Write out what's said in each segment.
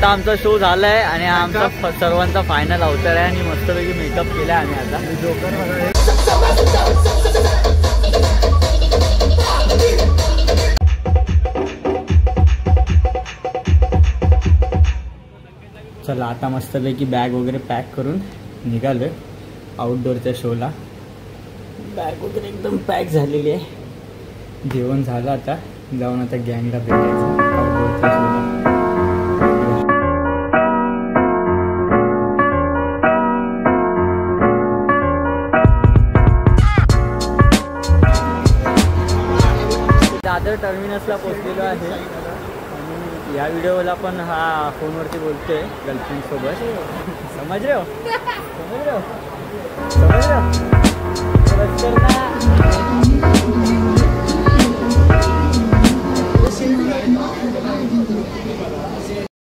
आता आमचा शो झालाय आणि आमचा सर्वांचा फायनल अवतार आहे आणि मस्तपैकी मेकअप केलाय आम्ही आता। चला आता मस्तपैकी बॅग वगैरे पॅक करून निघालोय आउटडोअरच्या शोला। बॅग वगैरे एकदम पॅक झालेली आहे, जेवण झालं, आता जाऊन आता गँगला भेटायचं आउटडोअरच्या शोला। दादर टर्मिनसला पोहोचलेलो आहे आणि या व्हिडिओला पण हा फोनवरती बोलतोय गर्लफ्रेंड सोबत। समज रहे हो, समज रहे हो, समज रहे हो।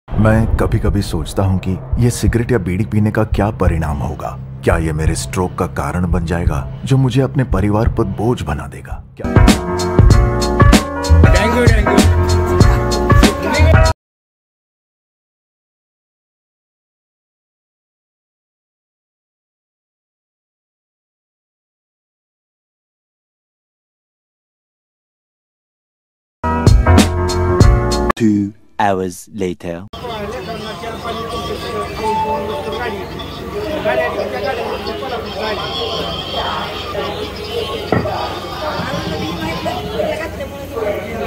मैं कभी कभी सोचता हूं कि ये सिगरेट या बीड़ी पीने का क्या परिणाम होगा। क्या ये मेरे स्ट्रोक का कारण बन जाएगा जो मुझे अपने परिवार पर बोझ बना देगा क्या? Thank you, thank you. Two hours later.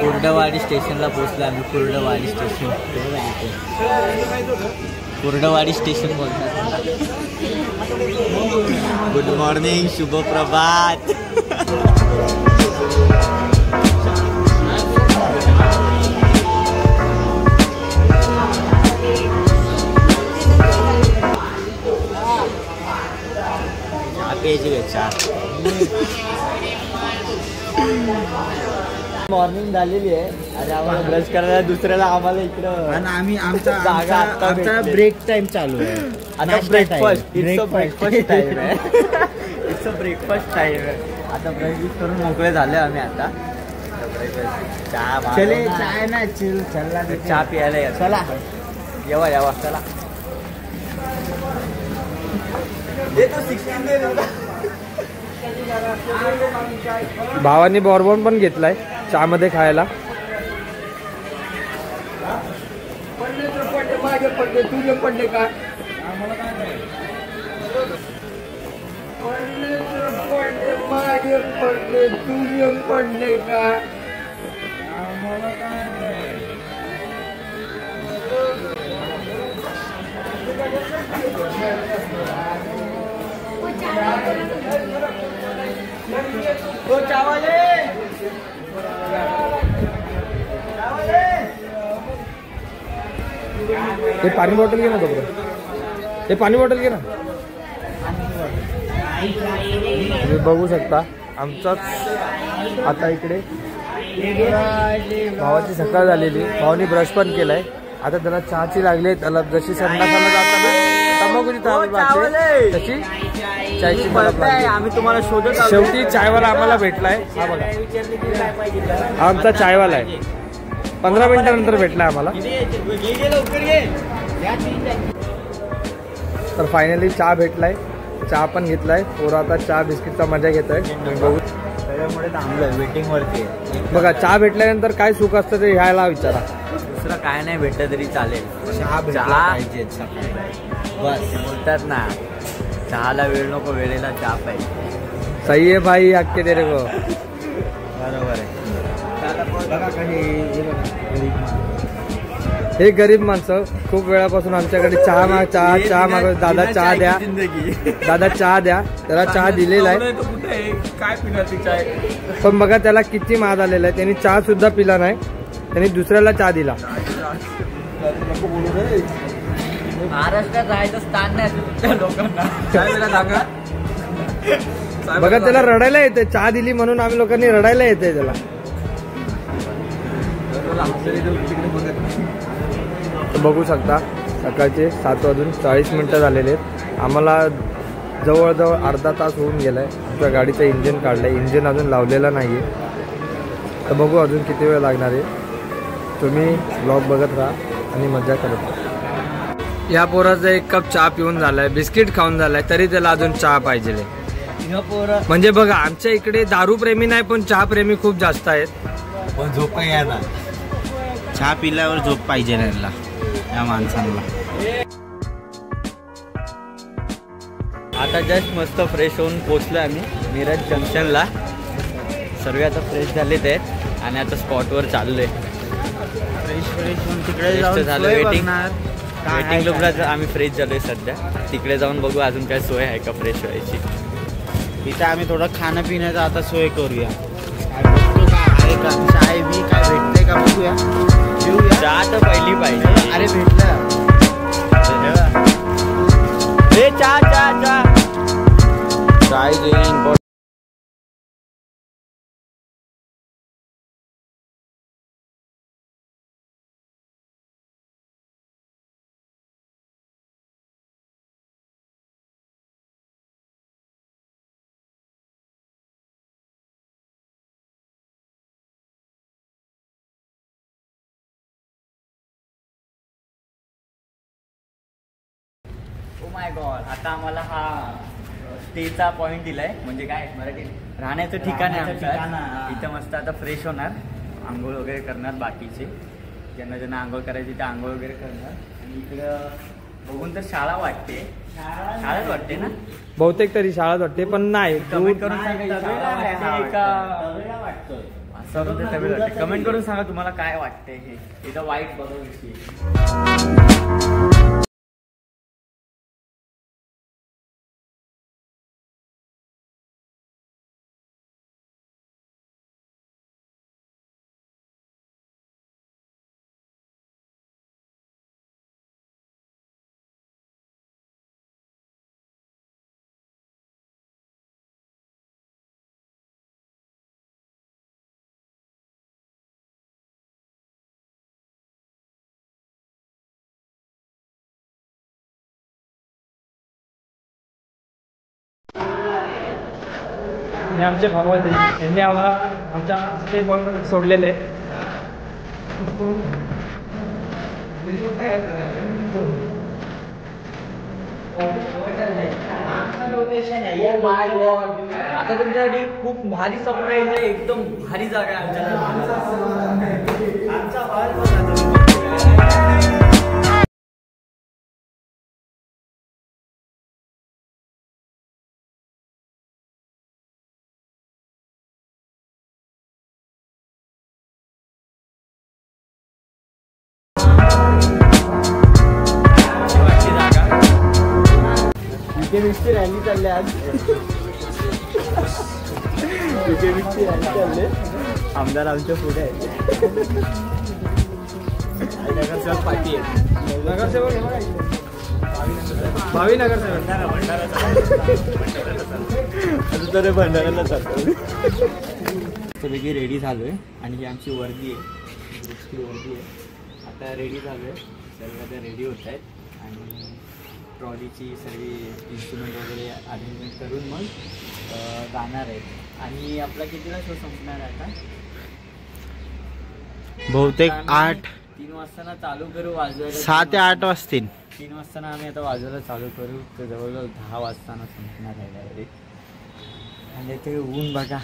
Kurduwadi स्टेशनला पोहोचलो आम्ही। कुर्डवाडी स्टेशन, कुर्डवाडी स्टेशन बोलतात। गुड मॉर्निंग, शुभ प्रभात। मॉर्निंग झालेली आहे आणि आम्हाला ब्रश करायला दुसऱ्याला आम्हाला इकडं आणि आम्ही आमचा जागा आमचा ब्रेक टाइम चालू आहे। आता breakfast, it's a breakfast time आहे। इट्स अ ब्रेकफास्ट टाइम आहे। आता ब्रश करून मोकळे झाले आम्ही आता। चहा, चले चाय ना चिल चला चहा प्यायला या, चला येवा यावा, चला। भावानी बॉर्बन पण घेतलाय चहा मध्ये खायला। तुझे पडले का? मागे पडले, तुझे पडले का? ते पाणी बॉटल घे ना, ते पाणी बॉटल घे ना। तुम्ही बघू शकता आमचाच आता इकडे भावाची सकाळ झालेली, भावानी ब्रश पण केलाय। आता त्याला चहाची लागली, त्याला जशी संडासाला जाताना तंबाखूची तशी चायची मला आम्ही तुम्हाला शोधत। शेवटी चायवाला आम्हाला भेटलाय। हा बघा, हा आमचा चायवाला आहे। 15 मिनिटानंतर भेटलाय आम्हाला। तर फायनली चहा भेटलाय, चहा पण घेतलाय। पोरं आता चहा बिस्किटचा मजा घेत आहे। त्याच्यामुळे थांबलोय, वेटिंग वरती आहे। बघा, चहा भेटल्यानंतर काय सुख असतं ते ह्याला विचारा। दुसरं काय नाही भेटलं तरी चालेल, चहा पाहिजे बस। बोलतात ना, चहाला वेळ नको, वेळेला चहा पाहिजे। सही आहे भाई, हक्के तेरे को। बरोबर आहे। हे गरीब माणसं खूप वेळापासून आमच्याकडे चहा मागत, दादा चहा द्या, दादा चहा द्या। त्याला चहा दिलेला आहे, काय पिण्याची चाय। पण बघा त्याला किती माद आलेला आहे। त्यांनी चहा सुद्धा पिला नाही, त्यांनी दुसऱ्याला चहा दिला। महाराष्ट्रात राहायचं स्थान नाही लोकांना। बघा त्याला रडायला येते, चहा दिली म्हणून आम्ही लोकांनी रडायला येते त्याला। बघू शकता सकाळचे 7:40 झालेले आहेत। आम्हाला जवळजवळ अर्धा तास होऊन गेलाय। आमच्या गाडीचं इंजिन काढलंय, इंजिन अजून लावलेलं नाहीये। तर बघू अजून किती वेळ लागणार आहे। तुम्ही ब्लॉग बघत राहा आणि मजा करत राहा। या पोराचा 1 कप चहा पिऊन झालाय, बिस्किट खाऊन झालाय, तरी त्याला अजून चहा पाहिजे. म्हणजे बघा आमच्या इकडे दारू प्रेमी नाही पण चहा प्रेमी खूप जास्त आहेत. पण झोप यायला चहा पिल्यावर झोप पाहिजे यांना या माणसांना. आता जस्ट मस्त फ्रेश होऊन पोचलो आम्ही मिरज जंक्शनला. सर्व आता फ्रेश झालेत आहेत आणि आता स्पॉटवर चाललोय. फ्रेश होऊन तिकडे झालं वेटिंग लूपला आम्ही फ्रेश झालोय सध्या. तिकडे जाऊन बघू अजून काय सोय आहे का फ्रेश व्हायची. इथं आम्ही थोडं खाणं पिण्याचं आता सोय करूया. आहे का चाय बी काय भेटतंय का बघूया. चहा तर पहिली पाहिजे. अरे भेटलं चहा चाय घेईन. Oh my God. आता आम्हाला हा स्टेचा पॉइंट दिलाय. म्हणजे काय मराठी राहण्याचं ठिकाण आहे आमचं. इथं मस्त आता फ्रेश होणार, आंघोळ वगैरे करणार. बाकीचे ज्यांना ज्यांना आंघोळ करायची ते आंघोळ वगैरे करणार. आणि इकडं बघून तर शाळा वाटते. शाळाच वाटते ना बहुतेक तरी शाळाच वाटते पण नाही. कमेंट करून सांगा कमेंट करून सांगा तुम्हाला काय वाटते. हे इथं वाईट बघा. हे आमचे भाऊ यांनी आम्हाला आमच्या स्टे पॉईंट सोडलेले. आता तुमच्यासाठी खूप भारी सरप्राईज आहे. एकदम भारी जागा आहे आमच्या. मिस्त्री रॅली चालले आज. मिस्त्री रॅली चालले. आमदार आमच्या पुढे आहे. नगरसेवक पार्टी आहे. नगरसेवक भावी नगरसेवक भंडाऱ्याला चालतो. सगळी रेडी झालोय आणि ही आमची वर्दी आहे. वर्दी आहे. आता रेडी झालोय. सर्व आता रेडी होत आहेत आणि ट्रॉलीची सर्व इन्स्ट्रुमेंट वगैरे अरेंजमेंट करून मग जाणार आहे. आणि आपला कितीला शो संपणार आहे आता. बहुतेक 3 वाजता चालू करू वाजवायला. 6 ते 8 वाजतील. 3 वाजता आम्ही आता वाजवायला चालू करू तर जवळजवळ 10 वाजता संपणार आहे डायरेक्ट. आणि ते ऊन बघा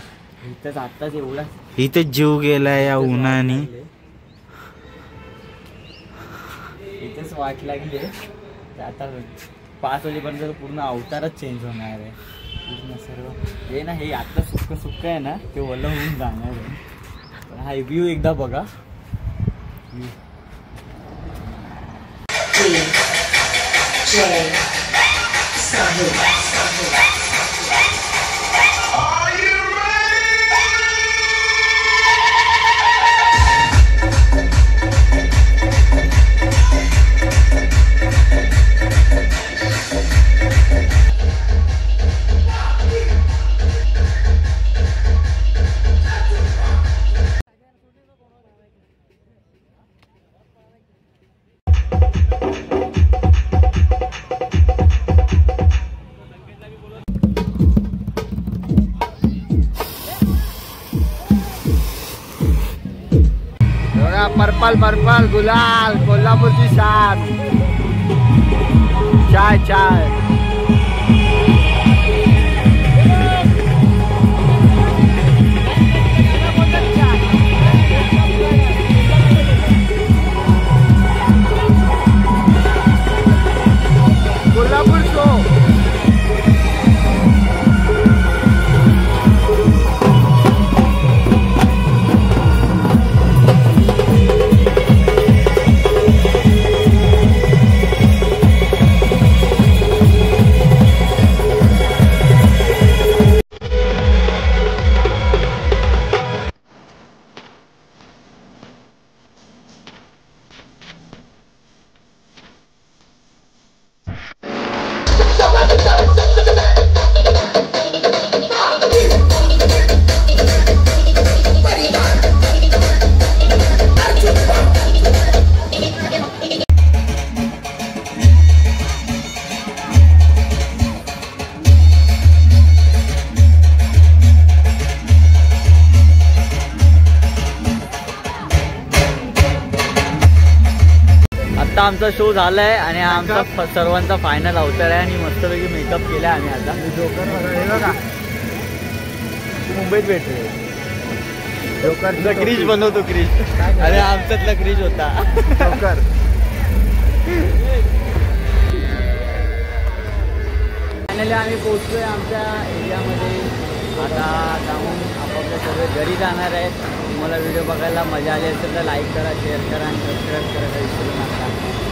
इथंच आत्ताच एवढा इथे जीव गेलाय या उन्हाने. इथेच वाट लागली. आता 5 वाजेपर्यंत पूर्ण अवतारच चेंज होणार आहे. पूर्ण सर्व हे ना हे आता सुक्क आहे ना ते ओलं होऊन जाणार आहे. पण हा व्ह्यू एकदा बघा. पर्पल पर्पल गुलाल कोल्हापूरची साथ. चाय चाय. कोल्हापूर शो. आता आमचा शो झालाय आणि आमचा सर्वांचा फायनल अवतार आहे आणि मस्तपैकी मेकअप केलाय आम्ही आता. जोकर बघा मुंबईत भेटले. जोकर क्रिश बनवतो क्रिश. अरे आमच्यातला क्रिश होता जोकर. फायनली आम्ही पोहोचतोय आमच्या एरियामध्ये. आता जाऊन आपापल्या सगळे घरी जाणार आहेत. तुम्हाला व्हिडिओ बघायला मजा आली असेल तर लाईक करा, शेअर करा आणि सबस्क्राईब करायला विसरू नका.